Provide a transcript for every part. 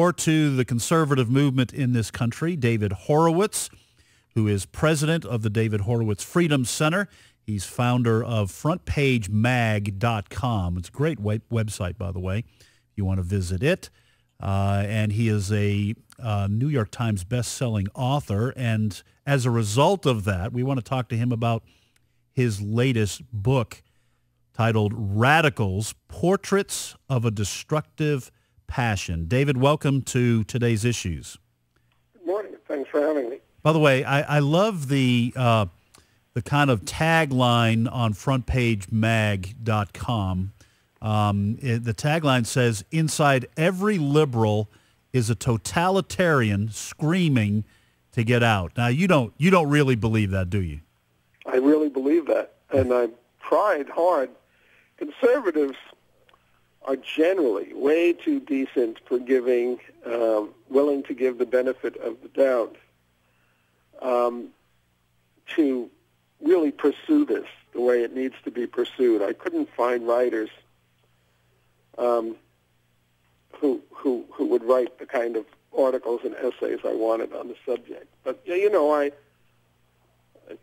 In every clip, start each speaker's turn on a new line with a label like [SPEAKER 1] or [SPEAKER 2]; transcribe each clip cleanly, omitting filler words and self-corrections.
[SPEAKER 1] Or to the conservative movement in this country, David Horowitz, who is president of the David Horowitz Freedom Center. He's founder of frontpagemag.com. It's a great website, by the way, if you want to visit it. And he is a New York Times best-selling author. And as a result of that, we want to talk to him about his latest book titled Radicals, Portraits of a Destructive Passion. David, welcome to today's issues.
[SPEAKER 2] Good morning. Thanks for having me.
[SPEAKER 1] By the way, I love the kind of tagline on frontpagemag.com. The tagline says, "Inside every liberal is a totalitarian screaming to get out." Now, you don't really believe that, do you?
[SPEAKER 2] I really believe that, and I've tried hard. Conservatives are generally way too decent, forgiving, willing to give the benefit of the doubt, to really pursue this the way it needs to be pursued. I couldn't find writers who would write the kind of articles and essays I wanted on the subject. But you know, I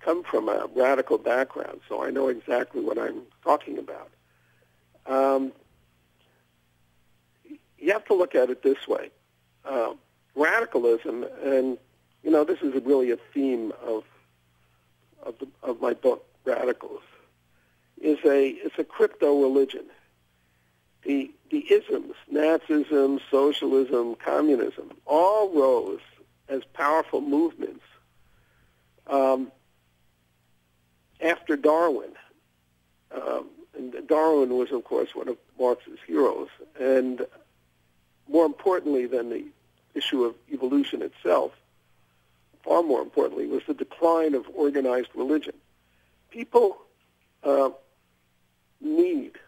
[SPEAKER 2] come from a radical background, so I know exactly what I'm talking about. You have to look at it this way. Radicalism, and you know, this is really a theme of my book, Radicals, it's a crypto religion. The isms, Nazism, socialism, communism, all rose as powerful movements after Darwin. And Darwin was, of course, one of Marx's heroes. And more importantly than the issue of evolution itself, far more importantly, was the decline of organized religion. People need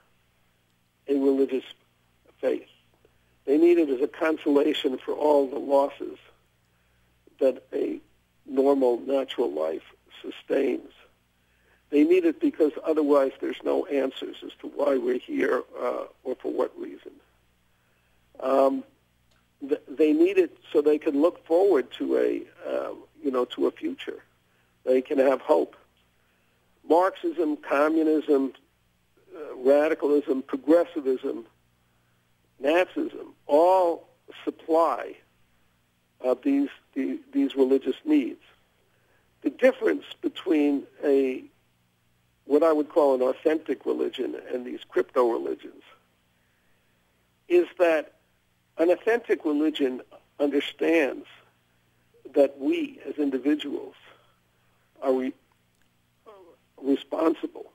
[SPEAKER 2] a religious faith. They need it as a consolation for all the losses that a normal, natural life sustains. They need it because otherwise there's no answers as to why we're here or for what reason. They need it so they can look forward to a future. They can have hope. Marxism, communism, radicalism, progressivism, Nazism all supply these religious needs. The difference between what I would call an authentic religion and these crypto religions is that an authentic religion understands that we as individuals are responsible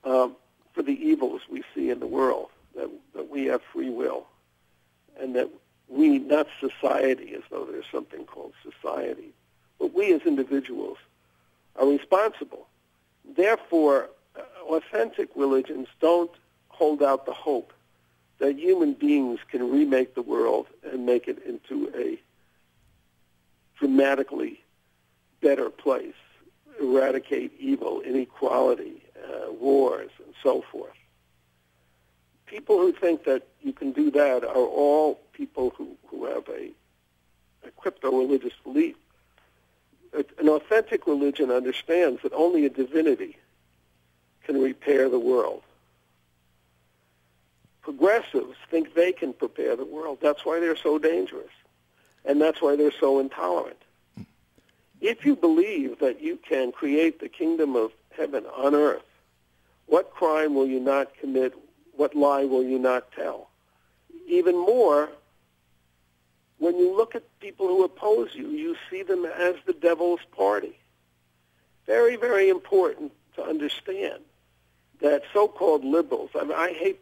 [SPEAKER 2] for the evils we see in the world, that we have free will, and that we, not society as though there's something called society, but we as individuals are responsible. Therefore, authentic religions don't hold out the hope that human beings can remake the world and make it into a dramatically better place, eradicate evil, inequality, wars, and so forth. People who think that you can do that are all people who have a crypto-religious belief. An authentic religion understands that only a divinity can repair the world. Progressives think they can prepare the world. That's why they're so dangerous, and that's why they're so intolerant. If you believe that you can create the kingdom of heaven on earth, what crime will you not commit? What lie will you not tell? Even more, when you look at people who oppose you, you see them as the devil's party. Very, very important to understand that so-called liberals, I mean, I hate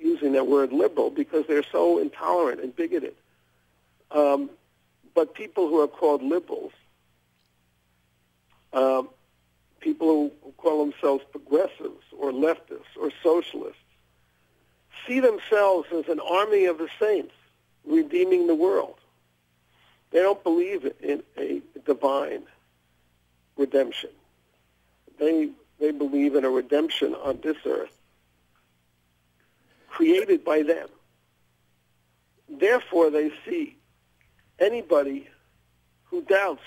[SPEAKER 2] using that word liberal because they're so intolerant and bigoted. But people who are called liberals, people who call themselves progressives or leftists or socialists, see themselves as an army of the saints redeeming the world. They don't believe in a divine redemption. They believe in a redemption on this earth created by them. therefore, they see anybody who doubts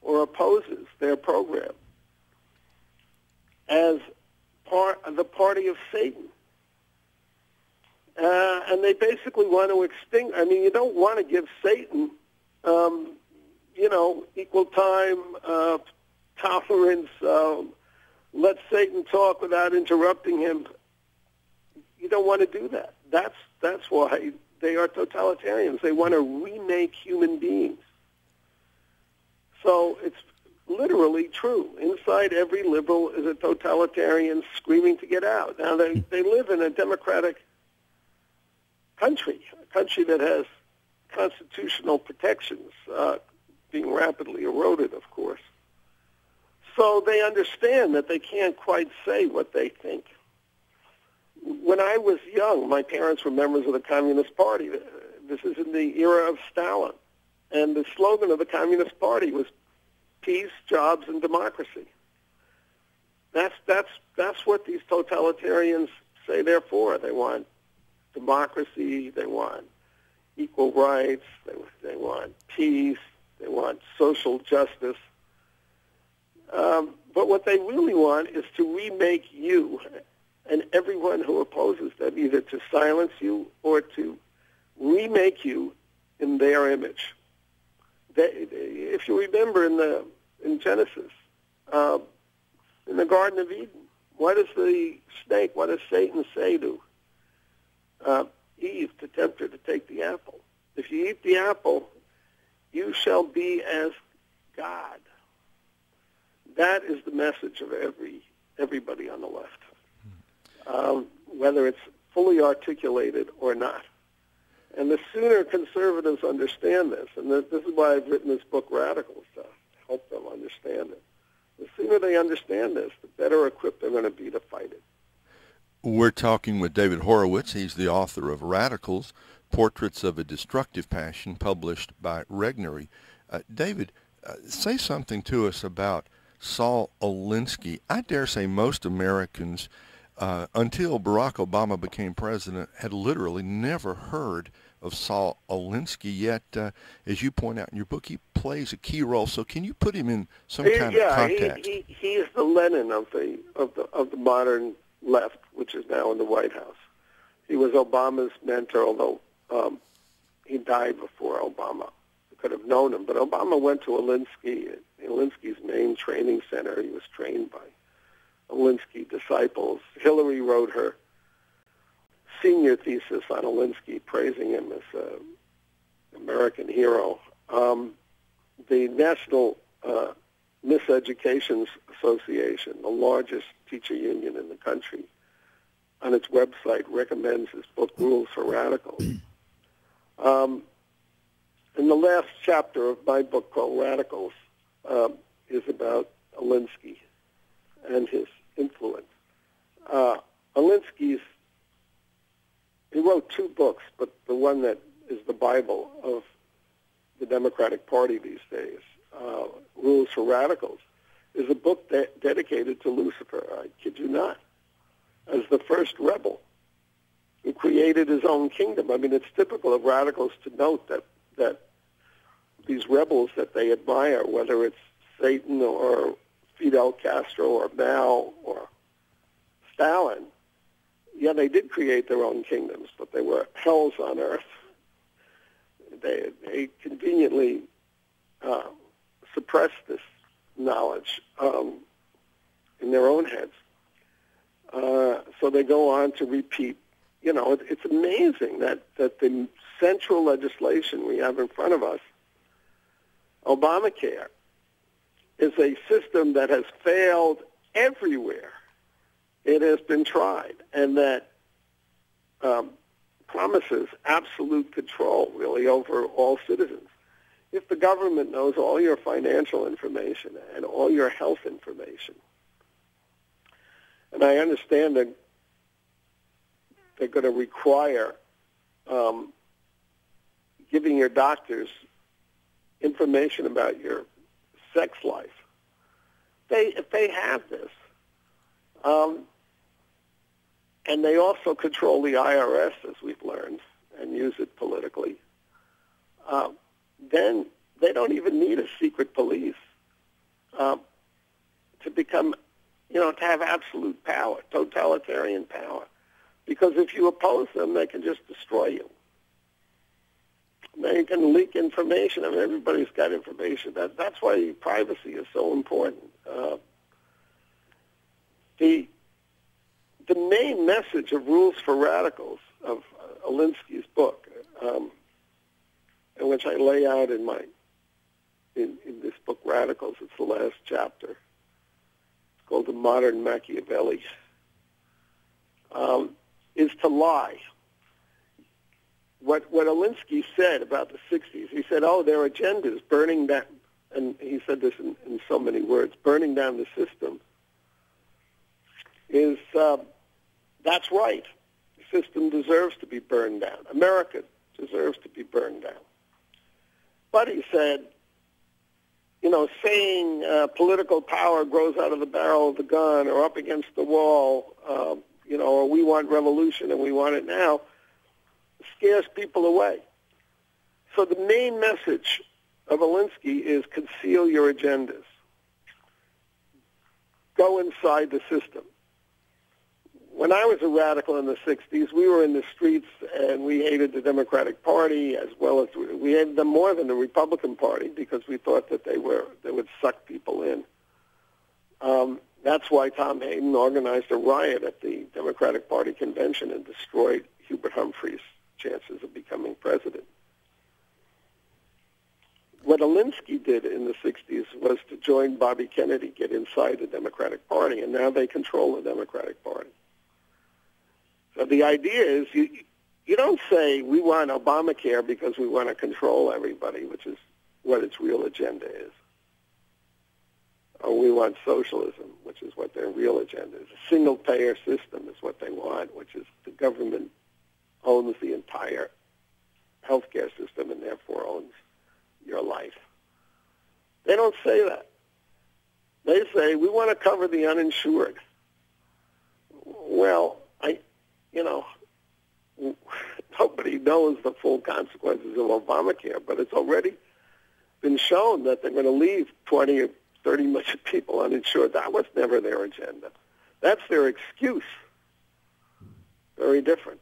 [SPEAKER 2] or opposes their program as the party of Satan. And they basically want to extinguish. I mean, you don't want to give Satan, equal time, tolerance, let Satan talk without interrupting him. You don't want to do that. That's why they are totalitarians. They want to remake human beings. So it's literally true. Inside every liberal is a totalitarian screaming to get out. Now, they live in a democratic country, a country that has constitutional protections being rapidly eroded, of course. So they understand that they can't quite say what they think. When I was young, my parents were members of the Communist Party. This is in the era of Stalin. And the slogan of the Communist Party was peace, jobs, and democracy. That's what these totalitarians say they're for. They want democracy, they want equal rights, they want peace, they want social justice. But what they really want is to remake you and everyone who opposes them, either to silence you or to remake you in their image. If you remember in Genesis, in the Garden of Eden, what does Satan say to Eve to tempt her to take the apple? If you eat the apple, you shall be as God. That is the message of everybody on the left, whether it's fully articulated or not. And the sooner conservatives understand this, and this is why I've written this book, Radicals, to help them understand it. The sooner they understand this, the better equipped they're going to be to fight it.
[SPEAKER 3] We're talking with David Horowitz. He's the author of Radicals, Portraits of a Destructive Passion, published by Regnery. David, say something to us about Saul Alinsky. I dare say most Americans, until Barack Obama became president, had literally never heard of Saul Alinsky. Yet, as you point out in your book, he plays a key role. So, can you put him in some kind of context?
[SPEAKER 2] He is the Lenin of the modern left, which is now in the White House. He was Obama's mentor, although he died before Obama could have known him. But Obama went to Alinsky's main training center. He was trained by Alinsky disciples. Hillary wrote her senior thesis on Alinsky, praising him as an American hero. The National Miseducation Association, the largest teacher union in the country, on its website recommends his book, Rules for Radicals. And the last chapter of my book, called Radicals, is about Alinsky and his influence. He wrote two books, but the one that is the Bible of the Democratic Party these days, Rules for Radicals, is a book dedicated to Lucifer, I kid you not, as the first rebel who created his own kingdom. I mean, it's typical of radicals to note that these rebels that they admire, whether it's Satan or Fidel Castro or Mao or Stalin, yeah, they did create their own kingdoms, but they were hells on earth. They conveniently suppressed this knowledge in their own heads. So they go on to repeat. You know, it's amazing that the central legislation we have in front of us, Obamacare, is a system that has failed everywhere it has been tried, and that promises absolute control, really, over all citizens. If the government knows all your financial information and all your health information, and I understand that they're going to require giving your doctors information about your sex life. If they have this, and they also control the IRS, as we've learned, and use it politically, then they don't even need a secret police to become, to have absolute power, totalitarian power. Because if you oppose them, they can just destroy you. They can leak information. I mean, everybody's got information. That's why privacy is so important. The main message of Rules for Radicals, of Alinsky's book, in which I lay out in this book, Radicals, it's the last chapter. It's called The Modern Machiavelli, is to lie. What Alinsky said about the 60s, he said, their agendas, burning down, and he said this in so many words, burning down the system, is, that's right. The system deserves to be burned down. America deserves to be burned down. But he said, saying political power grows out of the barrel of the gun or up against the wall, or we want revolution and we want it now, scares people away. So the main message of Alinsky is conceal your agendas. Go inside the system. When I was a radical in the 60s, we were in the streets and we hated the Democratic Party as well as we hated them more than the Republican Party because we thought that they would suck people in. That's why Tom Hayden organized a riot at the Democratic Party convention and destroyed Hubert Humphrey's chances of becoming president. What Alinsky did in the 60s was to join Bobby Kennedy, get inside the Democratic Party, and now they control the Democratic Party. So the idea is you don't say we want Obamacare because we want to control everybody, which is what its real agenda is. Or we want socialism, which is what their real agenda is. A single-payer system is what they want, which is the government owns the entire healthcare system and therefore owns your life. They don't say that. They say, we want to cover the uninsured. Well, nobody knows the full consequences of Obamacare, but it's already been shown that they're going to leave 20 or 30 million people uninsured. That was never their agenda. That's their excuse. Very different.